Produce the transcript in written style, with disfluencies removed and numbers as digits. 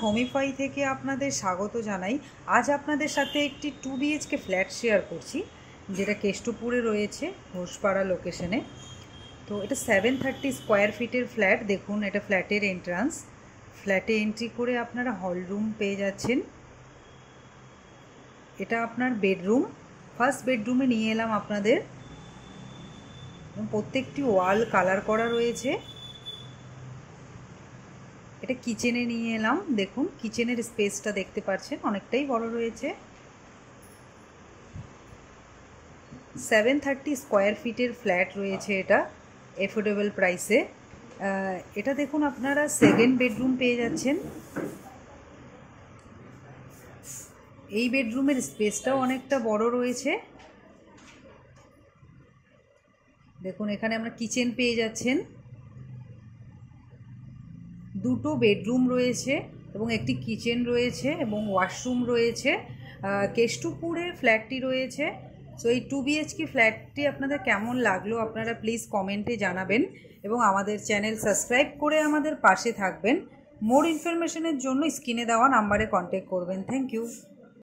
হোমিফাই থেকে আপনাদের স্বাগত জানাই। আজ আপনাদের সাথে একটি 2 BHK ফ্ল্যাট শেয়ার করছি, যেটা কেষ্টপুরে রয়েছে, ঘোষপাড়া লোকেশনে। তো এটা 730 স্কোয়ার ফিটের ফ্ল্যাট। দেখুন, এটা ফ্ল্যাটের এন্ট্রান্স। ফ্ল্যাটে এন্ট্রি করে আপনারা হল রুম পেয়ে যাচ্ছেন। এটা আপনার বেডরুম। ফার্স্ট বেডরুমে নিয়ে এলাম আপনাদের। প্রত্যেকটি ওয়াল কালার করা রয়েছে। এটা কিচেনে নিয়ে এলাম। দেখুন, কিচেনের স্পেসটা দেখতে পাচ্ছেন, অনেকটাই বড় রয়েছে। 730 স্কোয়ার ফিটের ফ্ল্যাট রয়েছে এটা, এফোর্ডেবল প্রাইসে। এটা দেখুন, আপনারা সেকেন্ড বেডরুম পেয়ে যাচ্ছেন। এই বেডরুমের স্পেসটাও অনেকটা বড় রয়েছে। দেখুন, এখানে আমরা কিচেন পেয়ে যাচ্ছেন। দুটো বেডরুম রয়েছে এবং একটি কিচেন রয়েছে এবং ওয়াশরুম রয়েছে। কেষ্টপুরে ফ্ল্যাটটি রয়েছে। সো এই 2 BHK ফ্ল্যাটটি আপনাদের কেমন লাগলো আপনারা প্লিজ কমেন্টে জানাবেন এবং আমাদের চ্যানেল সাবস্ক্রাইব করে আমাদের পাশে থাকবেন। মোর ইনফরমেশনের জন্য স্ক্রিনে দেওয়া নাম্বারে কন্ট্যাক্ট করবেন। Thank you.